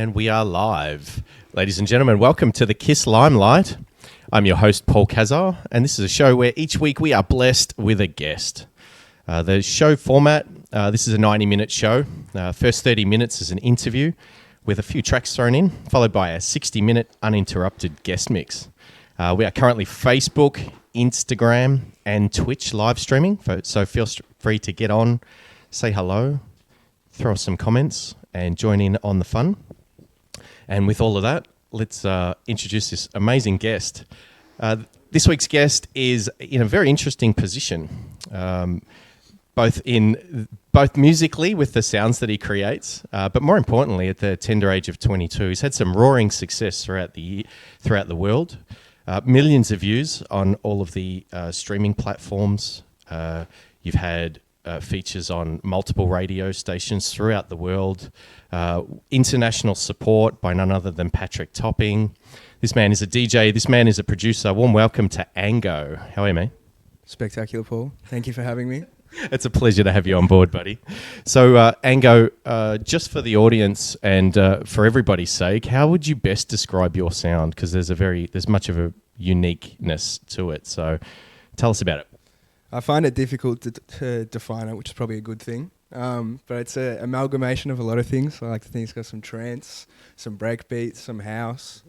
And we are live. Ladies and gentlemen, welcome to the Kiss Limelight. I'm your host, Paul Kazar, and this is a show where each week we are blessed with a guest. The show format, this is a 90-minute show. First 30 minutes is an interview with a few tracks thrown in, followed by a 60-minute uninterrupted guest mix. We are currently Facebook, Instagram, and Twitch live streaming, so feel free to get on, say hello, throw us some comments, and join in on the fun. And with all of that, let's introduce this amazing guest. This week's guest is in a very interesting position, both musically with the sounds that he creates, but more importantly, at the tender age of 22, he's had some roaring success throughout the world. Millions of views on all of the streaming platforms. You've had features on multiple radio stations throughout the world. International support by none other than Patrick Topping. This man is a DJ. This man is a producer. Warm welcome to Ango. How are you, mate? Spectacular, Paul. Thank you for having me. It's a pleasure to have you on board, buddy. So, Ango, just for the audience and for everybody's sake, how would you best describe your sound? Because there's much of a uniqueness to it. So, tell us about it. I find it difficult to define it, which is probably a good thing. But it's an amalgamation of a lot of things. I like to think it's got some trance, some breakbeats, some house,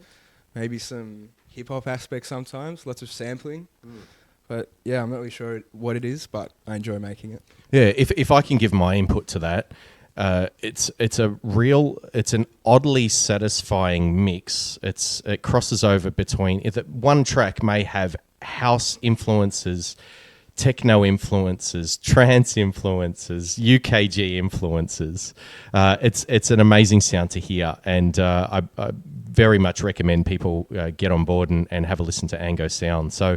maybe some hip-hop aspects sometimes, lots of sampling. But yeah, I'm not really sure what it is, but I enjoy making it. Yeah, if I can give my input to that, it's an oddly satisfying mix. It crosses over between one track may have house influences, techno influences, trance influences, UKG influences. It's an amazing sound to hear, and I very much recommend people get on board and have a listen to Ango sound. So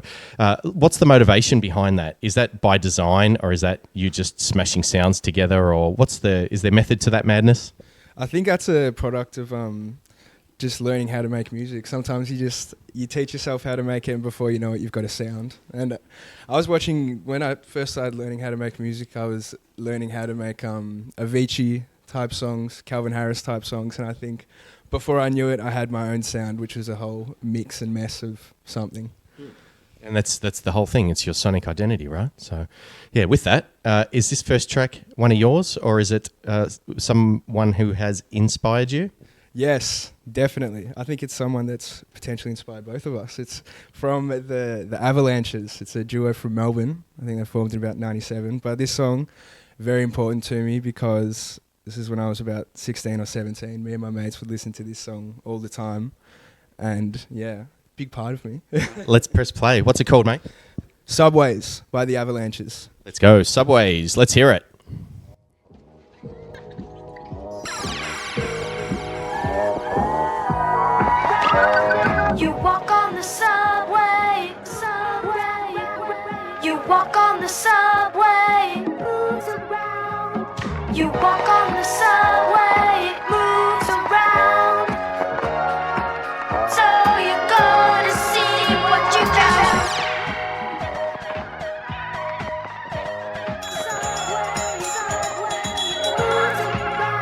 what's the motivation behind that? Is that by design, or is that you just smashing sounds together, or is there method to that madness? I think that's a product of just learning how to make music. Sometimes you teach yourself how to make it, and before you know it, you've got a sound. And I was watching, when I first started learning how to make music, I was learning how to make Avicii type songs, Calvin Harris type songs, and I think before I knew it, I had my own sound, which was a whole mix and mess of something. And that's the whole thing. It's your sonic identity, right? So, yeah, with that, is this first track one of yours, or is it someone who has inspired you? Yes, definitely. I think it's someone that's potentially inspired both of us. It's from the Avalanches. It's a duo from Melbourne. I think they formed in about 97. But this song, very important to me because this is when I was about 16 or 17. Me and my mates would listen to this song all the time. And yeah, big part of me. Let's press play. What's it called, mate? Subways by the Avalanches. Let's go. Subways. Let's hear it. You walk on the subway, You walk on the subway, moves around. You walk on the subway, it moves around. So you're gonna see what you got. Subway, moves around.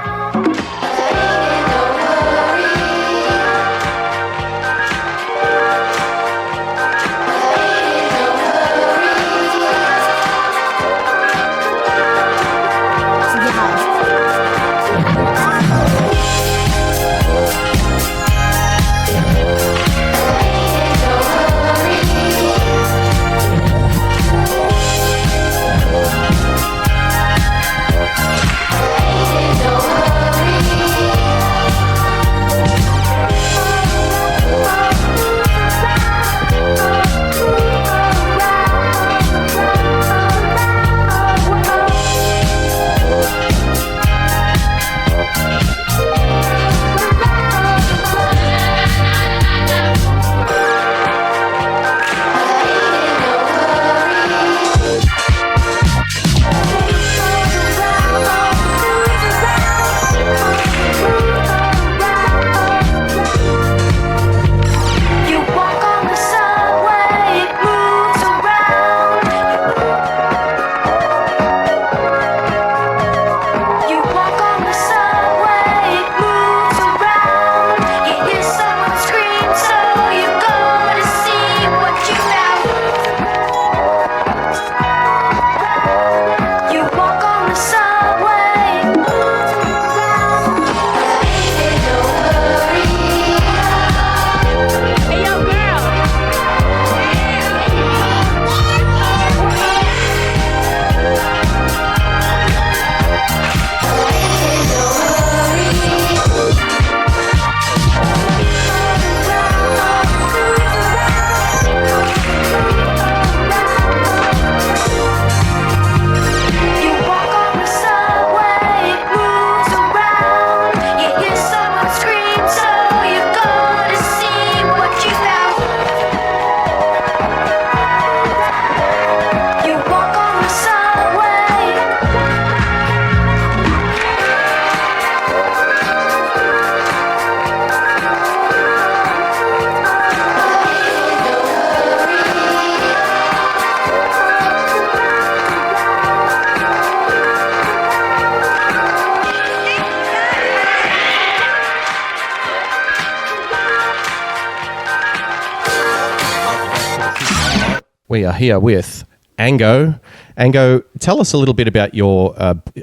We are here with Ango. Ango, tell us a little bit about your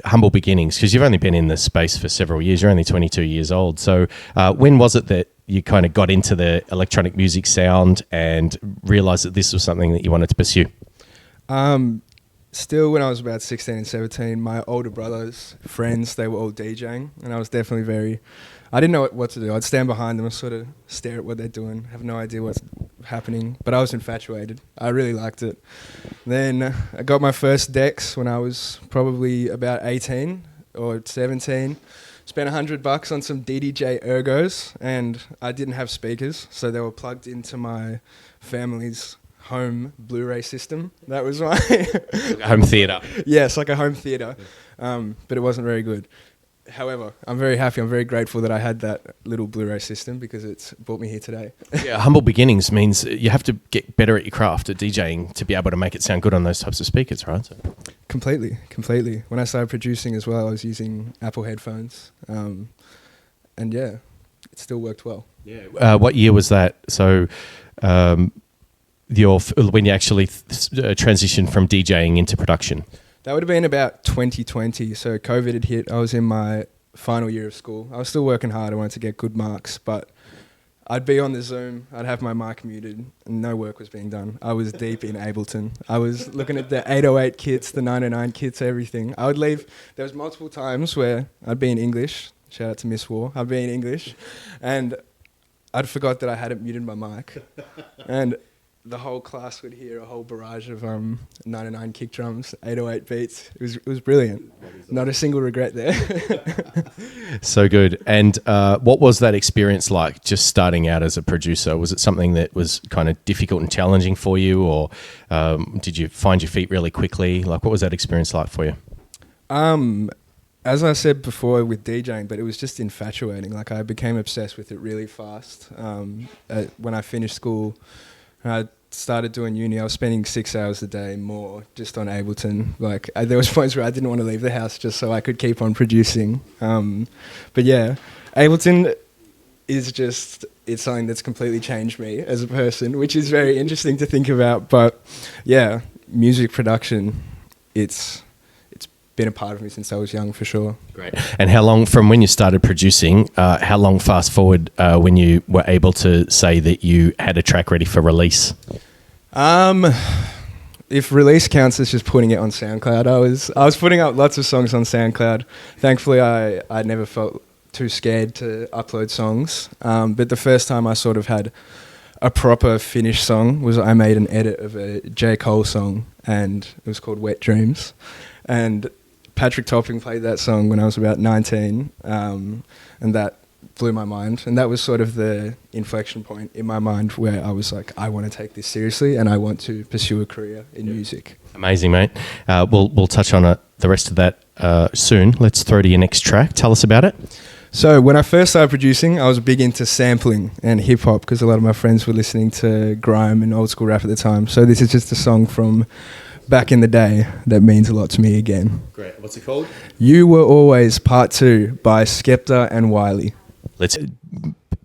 humble beginnings, because you've only been in this space for several years. You're only 22 years old. So when was it that you kind of got into the electronic music sound and realised that this was something that you wanted to pursue? Still, when I was about 16 and 17, my older brothers, friends, they were all DJing, and I was definitely I didn't know what to do. I'd stand behind them and sort of stare at what they're doing, have no idea what's happening, but I was infatuated. I really liked it. Then I got my first decks when I was probably about 18 or 17. Spent $100 on some DDJ Ergos, and I didn't have speakers, so they were plugged into my family's home Blu-ray system. That was my Home theatre. Yes, like a home theatre, but it wasn't very good. However, I'm very happy, I'm very grateful that I had that little Blu-ray system because it's brought me here today. Yeah, humble beginnings means you have to get better at your craft at DJing to be able to make it sound good on those types of speakers, right? So. Completely. When I started producing as well, I was using Apple headphones, and yeah, it still worked well. Yeah. What year was that? So when you actually transitioned from DJing into production? That would have been about 2020. So COVID had hit. I was in my final year of school. I was still working hard. I wanted to get good marks, but I'd be on the Zoom. I'd have my mic muted, and no work was being done. I was deep in Ableton. I was looking at the 808 kits, the 909 kits, everything. I would leave. There was multiple times where I'd be in English. Shout out to Miss War. I'd be in English, and I'd forgot that I hadn't muted my mic, and the whole class would hear a whole barrage of 909 kick drums, 808 beats. It was brilliant. Not a single regret there. So good. And what was that experience like, just starting out as a producer? Was it something that was kind of difficult and challenging for you, or did you find your feet really quickly? Like, what was that experience like for you? As I said before with DJing, but it was just infatuating. Like, I became obsessed with it really fast. When I finished school, I started doing uni. I was spending 6 hours a day more just on Ableton. Like, there was points where I didn't want to leave the house just so I could keep on producing. But yeah, Ableton is it's something that's completely changed me as a person, which is very interesting to think about. But yeah, music production, it's been a part of me since I was young, for sure. Great. And how long, from when you started producing, how long fast forward when you were able to say that you had a track ready for release? If release counts as just putting it on SoundCloud, I was putting up lots of songs on SoundCloud. Thankfully, I never felt too scared to upload songs. But the first time I sort of had a proper finished song was I made an edit of a J. Cole song, and it was called Wet Dreams. And Patrick Topping played that song when I was about 19, and that blew my mind. And that was sort of the inflection point in my mind where I was like, I want to take this seriously and I want to pursue a career in music. Amazing, mate. We'll touch on the rest of that soon. Let's throw to your next track. Tell us about it. So when I first started producing, I was big into sampling and hip-hop because a lot of my friends were listening to grime and old school rap at the time. So this is just a song from back in the day that means a lot to me again. Great. What's it called? You Were Always Part 2 by Skepta and Wiley.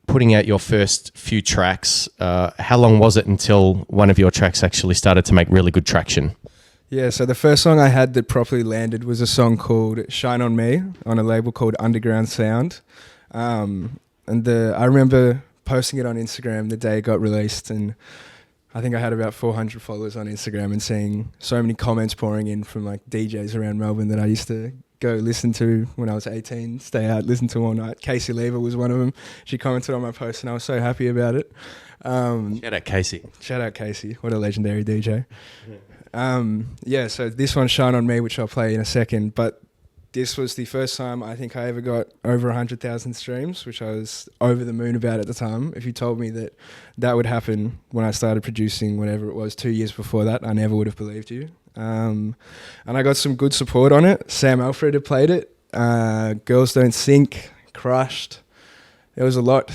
Putting out your first few tracks, how long was it until one of your tracks actually started to make really good traction? Yeah, so the first song I had that properly landed was a song called Shine On Me on a label called Underground Sound. I remember posting it on Instagram the day it got released, and I think I had about 400 followers on Instagram and seeing so many comments pouring in from like DJs around Melbourne that I used to go listen to when I was 18, stay out, listen to all night. Casey Lever was one of them. She commented on my post and I was so happy about it. Shout out Casey. Shout out Casey. What a legendary DJ. So this one, Shine On Me, which I'll play in a second, but this was the first time I think I ever got over 100,000 streams, which I was over the moon about at the time. If you told me that that would happen when I started producing, whatever it was, 2 years before that, I never would have believed you. And I got some good support on it. Sam Alfred had played it. Girls Don't Sink, Crushed. There was a lot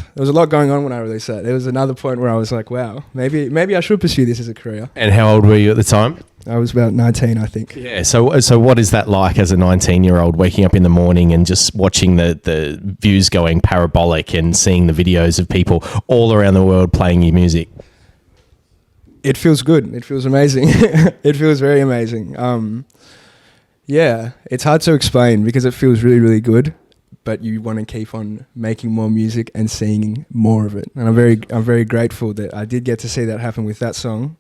going on when I released that. There was another point where I was like, wow, maybe I should pursue this as a career. And how old were you at the time? I was about 19, I think. Yeah. So what is that like as a 19-year-old, waking up in the morning and just watching the views going parabolic and seeing the videos of people all around the world playing your music? it feels good. It feels amazing. It feels very amazing. Yeah, it's hard to explain because it feels really, really good, but you want to keep on making more music and seeing more of it. And I'm very grateful that I did get to see that happen with that song,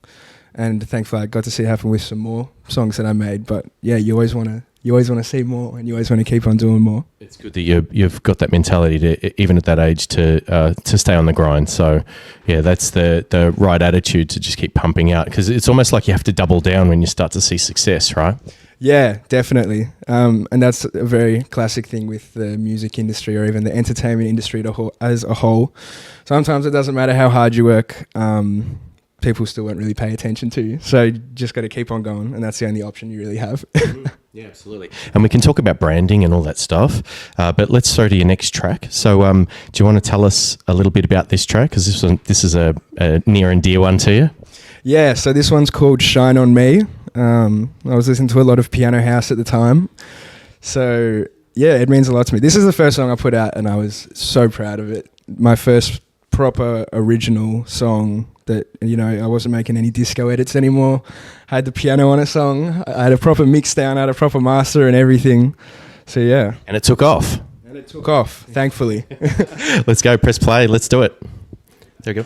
and thankfully I got to see it happen with some more songs that I made. But yeah, you always want to see more, and you always want to keep on doing more. It's good that you've got that mentality to, even at that age, to stay on the grind. So yeah, that's the right attitude to just keep pumping out, because it's almost like you have to double down when you start to see success, right? Yeah, definitely. And that's a very classic thing with the music industry, or even the entertainment industry as a whole. Sometimes it doesn't matter how hard you work, people still won't really pay attention to you. So you just got to keep on going, and that's the only option you really have. Yeah, absolutely. And we can talk about branding and all that stuff, but let's throw to your next track. So do you want to tell us a little bit about this track? Because this is a near and dear one to you. Yeah, so this one's called Shine On Me. I was listening to a lot of Piano House at the time. So yeah, it means a lot to me. This is the first song I put out, and I was so proud of it. My first proper original song that, you know, I wasn't making any disco edits anymore. I had the piano on a song. I had a proper mix down, I had a proper master and everything. So yeah. And it took off. And it took off, thankfully. Let's go, press play, let's do it. There we go.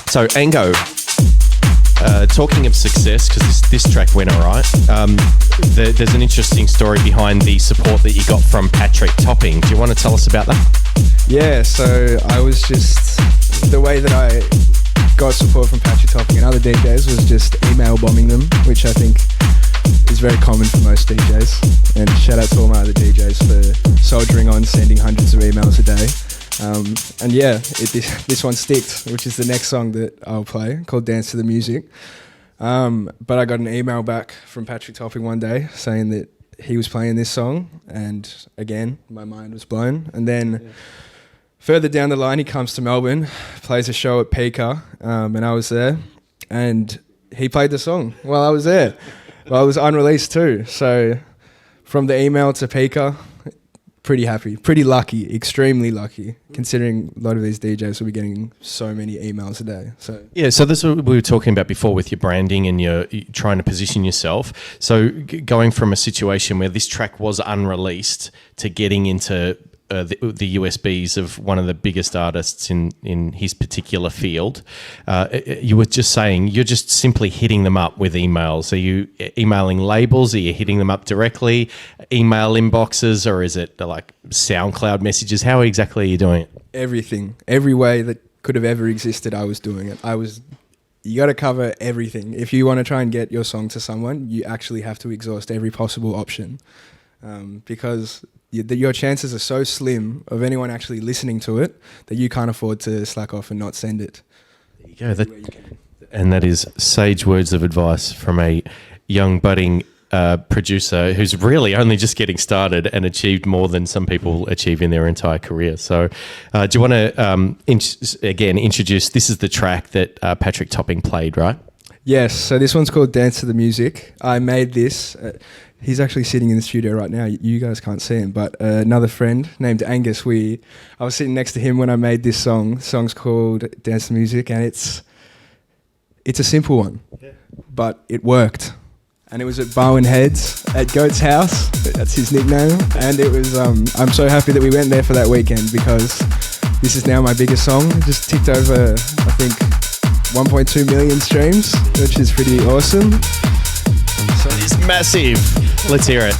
So, Ango, talking of success, because this track went all right, there's an interesting story behind the support that you got from Patrick Topping. Do you want to tell us about that? Yeah, so I was just... The way that I got support from Patrick Topping and other DJs was just email bombing them, which I think is very common for most DJs. And shout out to all my other DJs for soldiering on, sending hundreds of emails a day. And yeah, this one sticked, which is the next song that I'll play, called Dance to the Music. But I got an email back from Patrick Topping one day saying that he was playing this song, and again, my mind was blown. And then further down the line, he comes to Melbourne, plays a show at Pika, and I was there, and he played the song while I was there. Well, it was unreleased too, so from the email to Pika, pretty happy, pretty lucky, extremely lucky, considering a lot of these DJs will be getting so many emails a day. So yeah, so this is what we were talking about before with your branding and you're trying to position yourself. So going from a situation where this track was unreleased to getting into the USBs of one of the biggest artists in his particular field, you were just saying you're just simply hitting them up with emails. Are you emailing labels? Are you hitting them up directly? Email inboxes, or is it like SoundCloud messages? How exactly are you doing it? Everything, every way that could have ever existed, I was doing it. You got to cover everything. If you want to try and get your song to someone, you actually have to exhaust every possible option, because your chances are so slim of anyone actually listening to it that you can't afford to slack off and not send it. There you go. And that is sage words of advice from a young budding producer who's really only just getting started and achieved more than some people achieve in their entire career. So do you want to, again, introduce, this is the track that Patrick Topping played, right? Yes, so this one's called Dance to the Music. I made this... he's actually sitting in the studio right now. You guys can't see him, but another friend named Angus, I was sitting next to him when I made this song. The song's called Dance to Music, and it's a simple one, but it worked. And it was at Bowen Heads at Goat's house. That's his nickname. And it was, I'm so happy that we went there for that weekend, because this is now my biggest song. It just ticked over, I think, 1.2 million streams, which is pretty awesome. So it's massive. Let's hear it.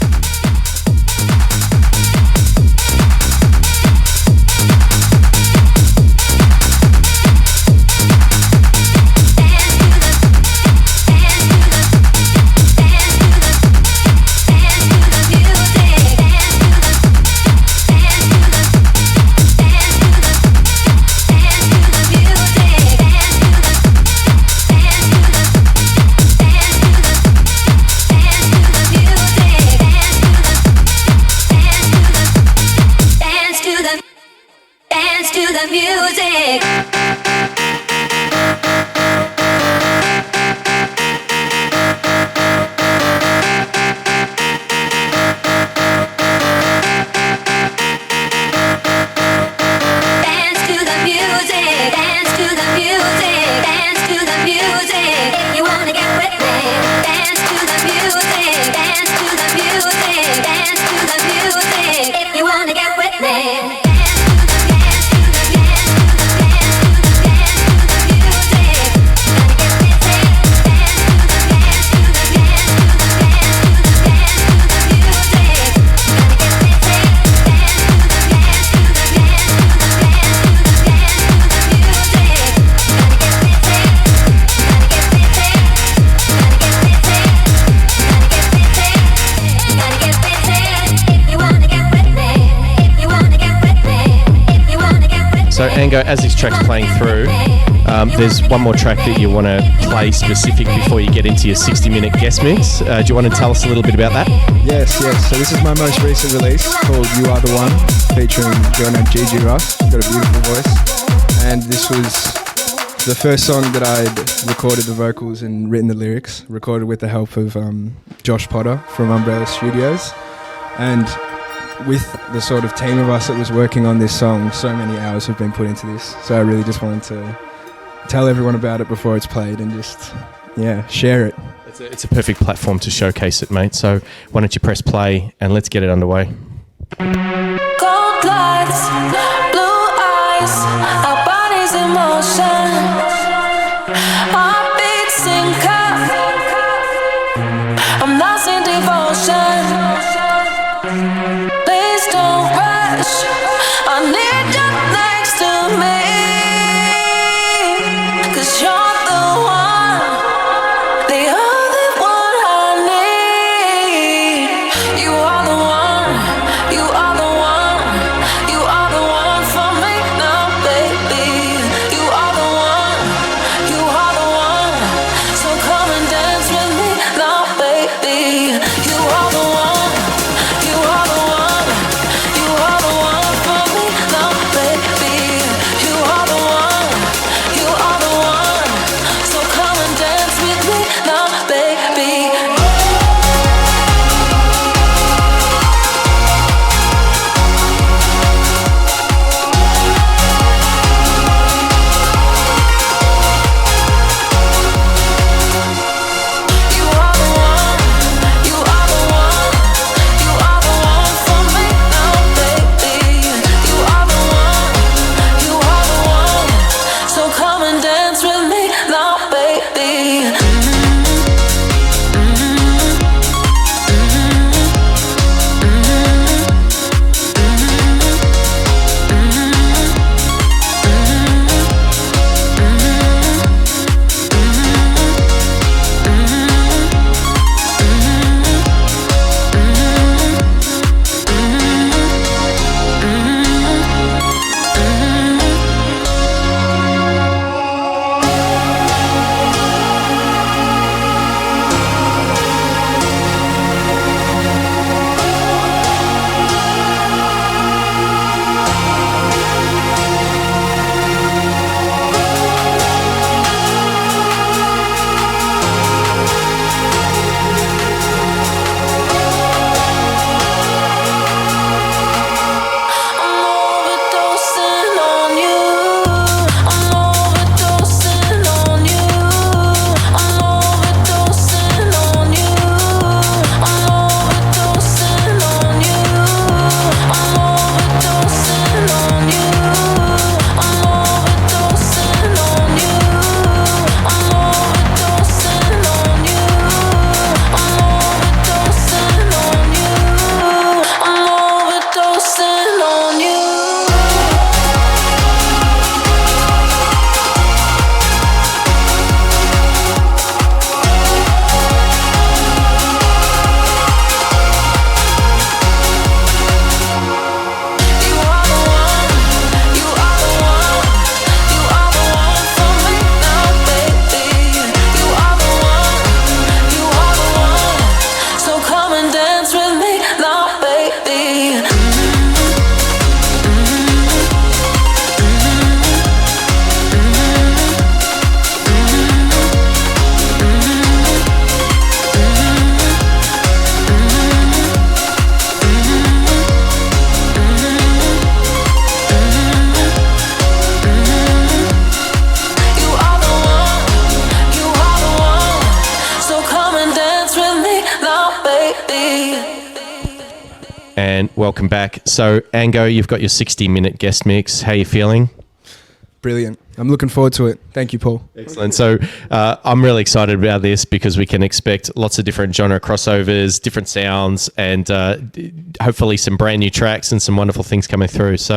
So Ango, as this track's playing through, there's one more track that you want to play specific before you get into your 60-minute guest mix. Do you want to tell us a little bit about that? Yes. So this is my most recent release called You Are The One, featuring a girl named Gigi Russ. She's got a beautiful voice. And this was the first song that I'd recorded the vocals and written the lyrics, recorded with the help of Josh Potter from Umbrella Studios. And with the sort of team of us that was working on this song, so many hours have been put into this. So I really just wanted to tell everyone about it before it's played and just, share it. It's a perfect platform to showcase it, mate. So why don't you press play and let's get it underway. Cold lights, blue eyes, our bodies in motion. and welcome back. So, Ango, you've got your 60-minute guest mix. How are you feeling? Brilliant. I'm looking forward to it. Thank you, Paul. Excellent. So I'm really excited about this because we can expect lots of different genre crossovers, different sounds, and hopefully some brand new tracks and some wonderful things coming through. So